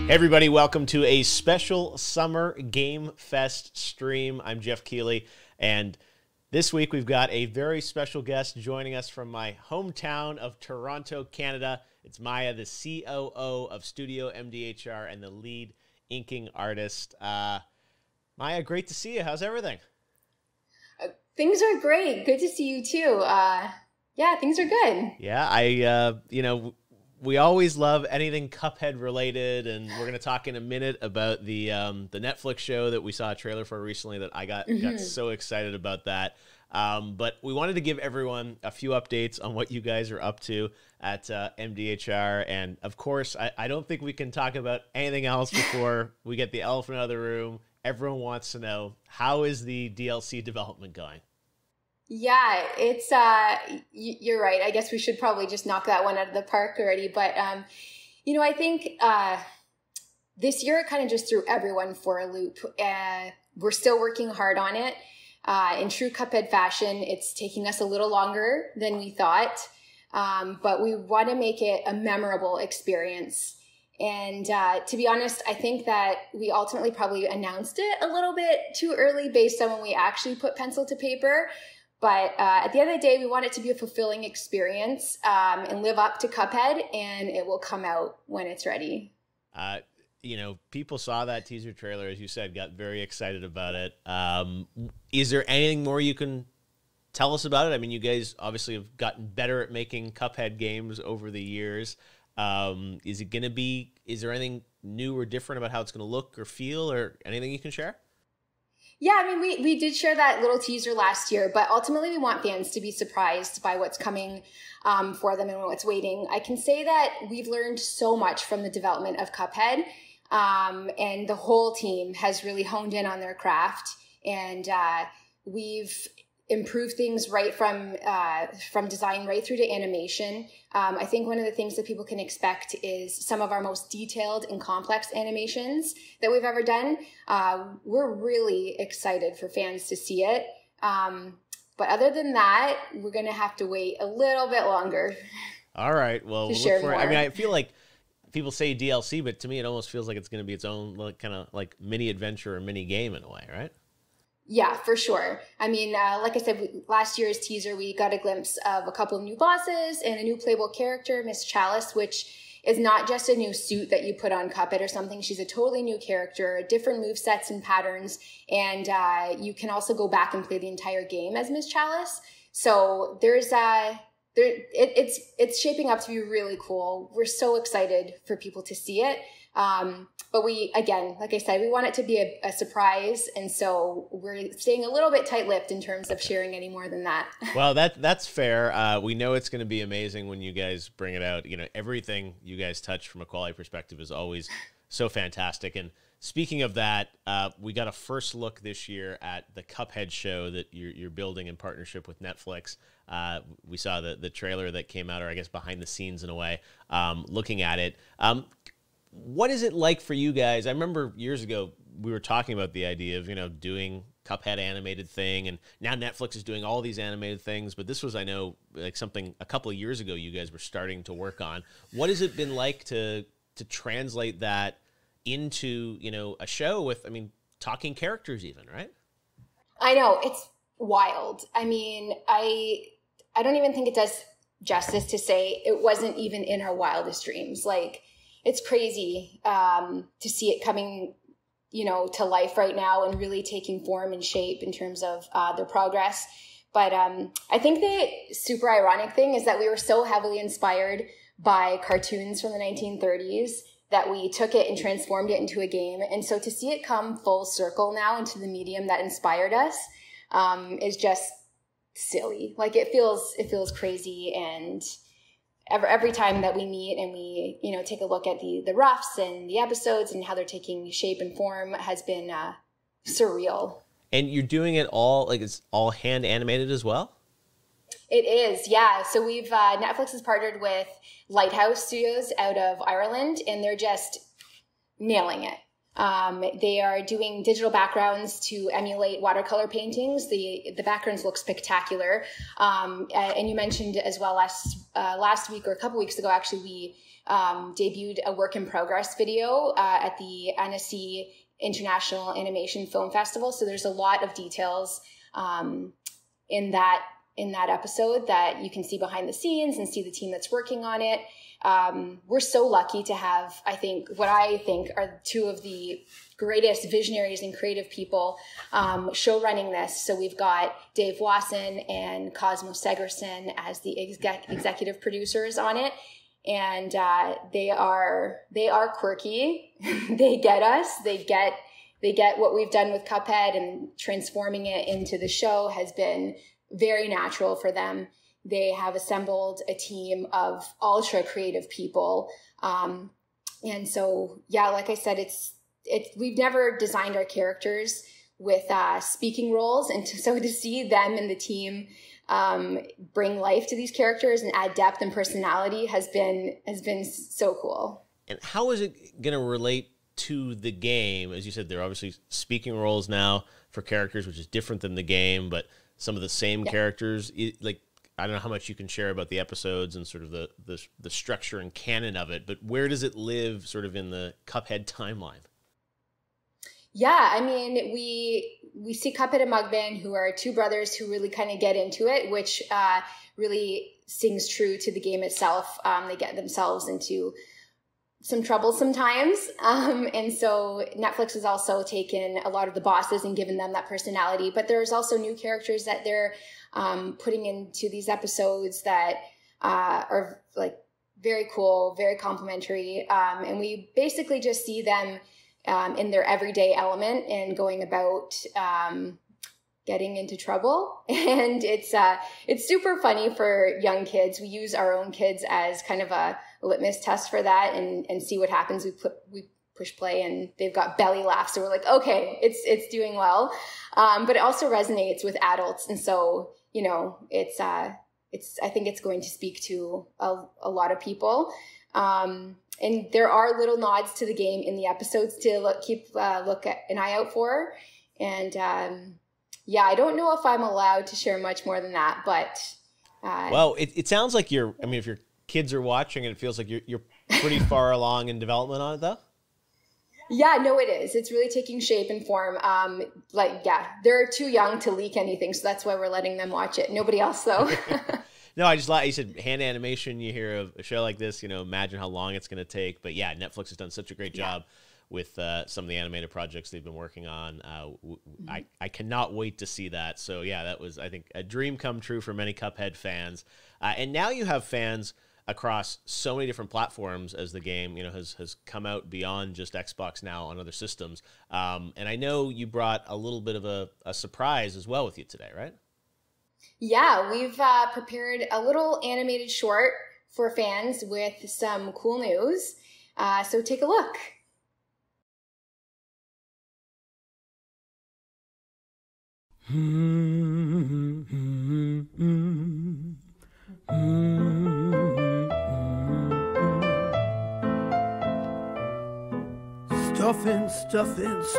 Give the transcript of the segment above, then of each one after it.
Hey everybody, welcome to a special Summer Game Fest stream. I'm Jeff Keeley, and this week we've got a very special guest joining us from my hometown of Toronto, Canada. It's Maya, the COO of Studio MDHR and the lead inking artist. Maya, great to see you. How's everything? Things are great. Good to see you too. Yeah, things are good. Yeah, we always love anything Cuphead related, and we're going to talk in a minute about the Netflix show that we saw a trailer for recently that I got so excited about that. But we wanted to give everyone a few updates on what you guys are up to at MDHR. And of course, I don't think we can talk about anything else before we get the elephant out of the room. Everyone wants to know, how is the DLC development going? Yeah, it's you're right. I guess we should probably just knock that one out of the park already. But I think this year it kind of just threw everyone for a loop. We're still working hard on it. In true Cuphead fashion, it's taking us a little longer than we thought, but we want to make it a memorable experience. And to be honest, I think that we ultimately probably announced it a little bit too early based on when we actually put pencil to paper. But at the end of the day, we want it to be a fulfilling experience and live up to Cuphead, and it will come out when it's ready. People saw that teaser trailer, as you said, got very excited about it. Is there anything more you can tell us about it? I mean, you guys obviously have gotten better at making Cuphead games over the years. Is there anything new or different about how it's going to look or feel, or anything you can share? Yeah, I mean, we did share that little teaser last year, but ultimately we want fans to be surprised by what's coming for them and what's waiting. I can say that we've learned so much from the development of Cuphead, and the whole team has really honed in on their craft, and we've improved things right from design right through to animation. I think one of the things that people can expect is some of our most detailed and complex animations that we've ever done. We're really excited for fans to see it. But other than that, we're going to have to wait a little bit longer. All right. Well, we'll look for it. I mean, I feel like people say DLC, but to me, it almost feels like it's going to be its own kind of like mini adventure or mini game in a way, right? Yeah, for sure. I mean, like I said, last year's teaser, we got a glimpse of a couple of new bosses and a new playable character, Miss Chalice, which is not just a new suit that you put on Cuphead or something. She's a totally new character, different movesets and patterns. And you can also go back and play the entire game as Miss Chalice. So it's shaping up to be really cool. We're so excited for people to see it. But we, again, like I said, we want it to be a surprise. And so we're staying a little bit tight-lipped in terms of sharing any more than that. Well, that's fair. We know it's going to be amazing when you guys bring it out. You know, everything you guys touch from a quality perspective is always so fantastic. And speaking of that, we got a first look this year at the Cuphead show that you're building in partnership with Netflix. We saw the trailer that came out, or I guess behind the scenes in a way, looking at it. What is it like for you guys? I remember years ago we were talking about the idea of, doing Cuphead animated thing, and now Netflix is doing all these animated things, but this was, I know, like something a couple of years ago you guys were starting to work on. What has it been like to translate that into, a show with, talking characters even, right? I know, it's wild. I mean, I don't even think it does justice to say it wasn't even in our wildest dreams. Like, it's crazy to see it coming, to life right now and really taking form and shape in terms of their progress. But I think the super ironic thing is that we were so heavily inspired by cartoons from the 1930s that we took it and transformed it into a game. And so to see it come full circle now into the medium that inspired us is just silly. Like, it feels crazy. And every time that we meet and we, take a look at the roughs and the episodes and how they're taking shape and form has been surreal. And you're doing it all, like, it's all hand animated as well? It is, yeah. So we've, Netflix has partnered with Lighthouse Studios out of Ireland, and they're just nailing it. They are doing digital backgrounds to emulate watercolor paintings. The backgrounds look spectacular. And you mentioned as well last week or a couple weeks ago, actually, we debuted a work in progress video at the Annecy International Animation Film Festival. So there's a lot of details in that episode that you can see behind the scenes and see the team that's working on it. We're so lucky to have, what I think are two of the greatest visionaries and creative people show running this. So we've got Dave Wasson and Cosmo Segerson as the executive producers on it. And they are quirky. They get us. They get what we've done with Cuphead, and transforming it into the show has been very natural for them. They have assembled a team of ultra creative people. And so, yeah, like I said, we've never designed our characters with speaking roles. And so to see them and the team bring life to these characters and add depth and personality has been so cool. And how is it going to relate to the game? As you said, there are obviously speaking roles now for characters, which is different than the game, but some of the same characters. I don't know how much you can share about the episodes and sort of the structure and canon of it, but where does it live sort of in the Cuphead timeline? Yeah, I mean, we see Cuphead and Mugman, who are two brothers who really kind of get into it, which really sings true to the game itself. They get themselves into some trouble sometimes. And so Netflix has also taken a lot of the bosses and given them that personality. But there's also new characters that they're putting into these episodes that are like very cool, very complimentary. And we basically just see them in their everyday element and going about getting into trouble. And it's super funny for young kids. We use our own kids as kind of a litmus test for that and see what happens. We push play and they've got belly laughs. So we're like, okay, it's doing well. But it also resonates with adults. And so, I think it's going to speak to a lot of people. And there are little nods to the game in the episodes to look an eye out for. And I don't know if I'm allowed to share much more than that, but well, it sounds like if your kids are watching, it feels like you're pretty far along in development on it, though. Yeah, no, it is. It's really taking shape and form. They're too young to leak anything, so that's why we're letting them watch it. Nobody else, though. No, I just like you said, hand animation. You hear of a show like this, imagine how long it's going to take. But yeah, Netflix has done such a great job with some of the animated projects they've been working on. I cannot wait to see that. So yeah, that was, I think, a dream come true for many Cuphead fans. And now you have fans across so many different platforms as the game, has come out beyond just Xbox now on other systems. And I know you brought a little bit of a surprise as well with you today, right? Yeah, we've prepared a little animated short for fans with some cool news. So take a look.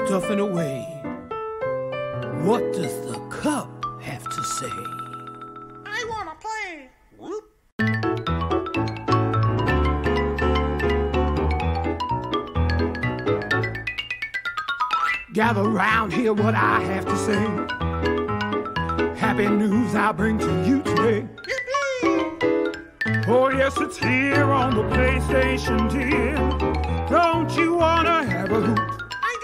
Stuffing away. What does the cup have to say? I want to play. Whoop. Gather round, hear what I have to say. Happy news I bring to you today. Yippee! Oh yes, it's here on the PlayStation, dear. Don't you wanna have a hoot? I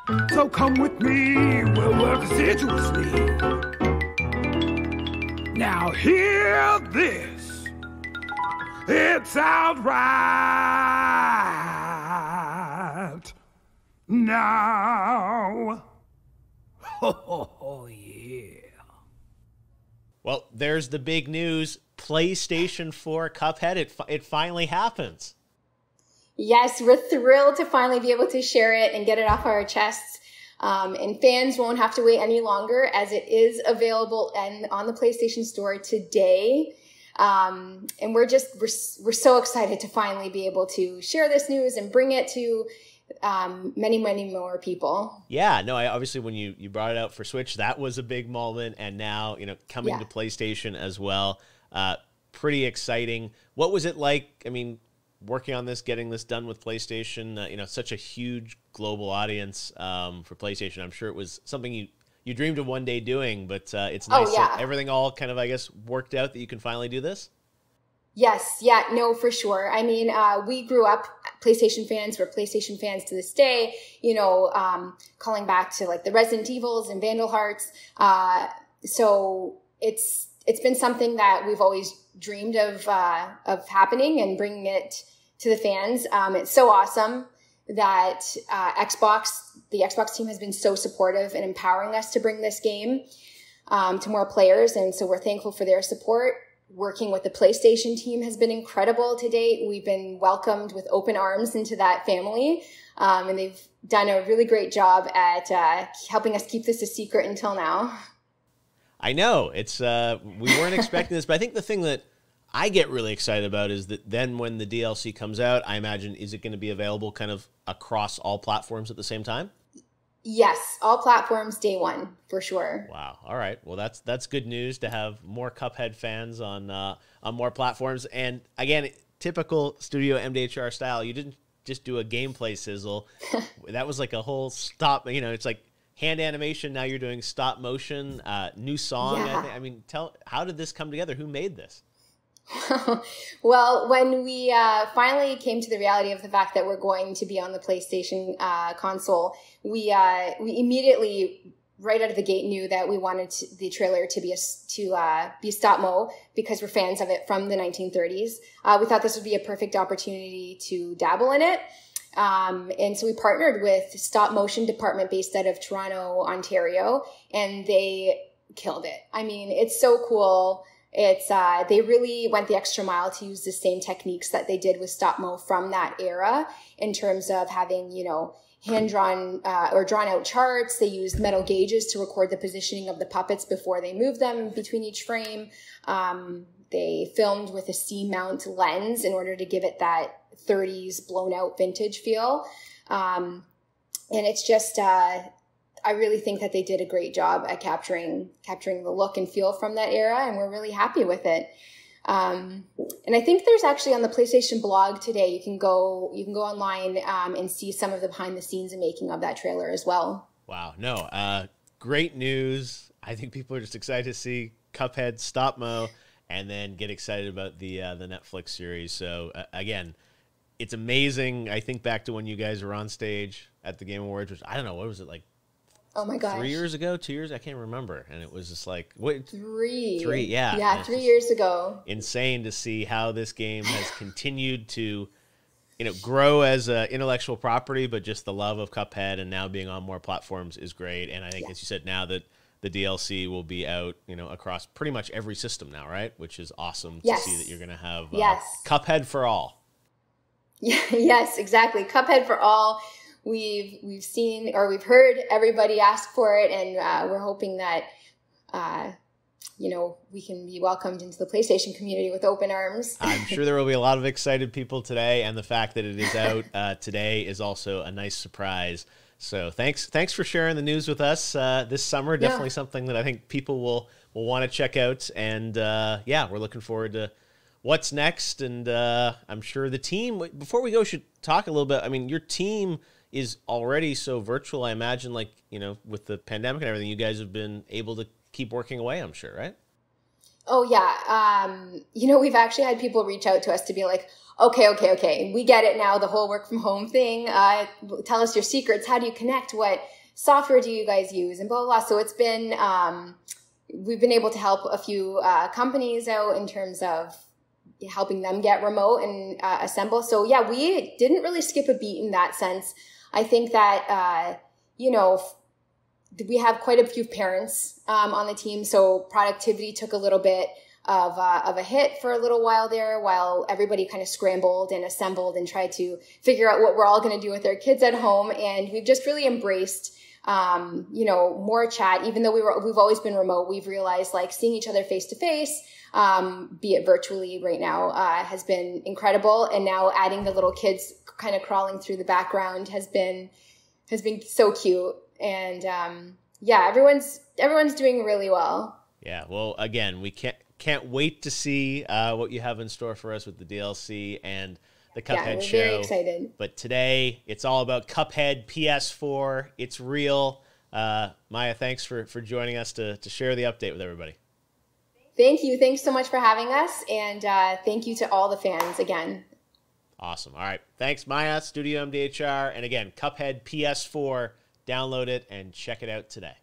do. So come with me, we'll work assiduously. Now hear this. It's outright now. Oh, yeah. Well, there's the big news. PlayStation 4 Cuphead, it finally happens. Yes, we're thrilled to finally be able to share it and get it off our chests. And fans won't have to wait any longer, as it is available on the PlayStation Store today. And we're so excited to finally be able to share this news and bring it to many, many more people. Yeah, no, I obviously when you brought it out for Switch, that was a big moment, and now coming to PlayStation as well. Pretty exciting. What was it like? I mean, working on this, getting this done with PlayStation. Such a huge global audience for PlayStation. I'm sure it was something you dreamed of one day doing, but it's nice that everything all kind of, I guess, worked out that you can finally do this. Yes. Yeah, no, for sure. I mean, we grew up PlayStation fans. We're PlayStation fans to this day, calling back to like the Resident Evils and Vandal Hearts. So it's been something that we've always dreamed of happening and bringing it to the fans. It's so awesome that the Xbox team has been so supportive and empowering us to bring this game to more players. And so we're thankful for their support. Working with the PlayStation team has been incredible to date. We've been welcomed with open arms into that family. And they've done a really great job at helping us keep this a secret until now. I know it's we weren't expecting this, but I think the thing that I get really excited about is that then when the DLC comes out, I imagine, is it going to be available kind of across all platforms at the same time? Yes, all platforms day one for sure. Wow. All right. Well, that's good news to have more Cuphead fans on more platforms. And again, typical Studio MDHR style. You didn't just do a gameplay sizzle. That was like a whole stop. It's like hand animation. Now you're doing stop motion. New song. Yeah. I mean, how did this come together? Who made this? Well, when we finally came to the reality of the fact that we're going to be on the PlayStation console, we immediately, right out of the gate, knew that we wanted the trailer to be stop mo because we're fans of it from the 1930s. We thought this would be a perfect opportunity to dabble in it. And so we partnered with stop motion department based out of Toronto, Ontario, and they killed it. I mean, it's so cool. It's they really went the extra mile to use the same techniques that they did with stop mo from that era in terms of having, hand drawn or drawn out charts. They used metal gauges to record the positioning of the puppets before they moved them between each frame. They filmed with a C-mount lens in order to give it that 30s blown out vintage feel. And it's just, I really think that they did a great job at capturing the look and feel from that era, and we're really happy with it. And I think there's actually on the PlayStation blog today, you can go online and see some of the behind the scenes and making of that trailer as well. Wow. No, great news. I think people are just excited to see Cuphead stop mo and then get excited about the Netflix series. So again, it's amazing. I think back to when you guys were on stage at the Game Awards, which I don't know, what was it like? Oh my gosh. 3 years ago, 2 years? I can't remember. And it was just like, what? Three, yeah. Yeah, 3 years ago. Insane to see how this game has continued to, grow as intellectual property, but just the love of Cuphead and now being on more platforms is great. And I think, as you said, now that the DLC will be out, across pretty much every system now, right? Which is awesome to see that you're going to have Cuphead for all. Yeah, yes, exactly. Cuphead for all. We've seen or we've heard everybody ask for it, and we're hoping that we can be welcomed into the PlayStation community with open arms. I'm sure there will be a lot of excited people today, and the fact that it is out today is also a nice surprise. So thanks for sharing the news with us this summer. Definitely something that I think people will want to check out, and we're looking forward to what's next. And I'm sure the team, before we go, should talk a little bit. I mean, your team is already so virtual. I imagine, with the pandemic and everything, you guys have been able to keep working away, I'm sure, right? Oh, yeah. We've actually had people reach out to us to be like, okay. We get it now, the whole work from home thing. Tell us your secrets. How do you connect? What software do you guys use? And blah, blah, blah. So it's been, we've been able to help a few companies out in terms of helping them get remote and assemble. So, yeah, we didn't really skip a beat in that sense. I think that, we have quite a few parents on the team, so productivity took a little bit of a hit for a little while there, while everybody kind of scrambled and assembled and tried to figure out what we're all going to do with our kids at home. And we've just really embraced more chat. Even though we've always been remote, we've realized like seeing each other face to face, be it virtually right now, has been incredible. And now adding the little kids kind of crawling through the background has been so cute. And everyone's doing really well. Yeah. Well, again, we can't wait to see what you have in store for us with the DLC and the Cuphead show. Very excited. But today it's all about Cuphead PS4. It's real. Maya, thanks for joining us to share the update with everybody. Thank you. Thanks so much for having us. And thank you to all the fans again. Awesome. All right. Thanks, Maya, Studio MDHR. And again, Cuphead PS4. Download it and check it out today.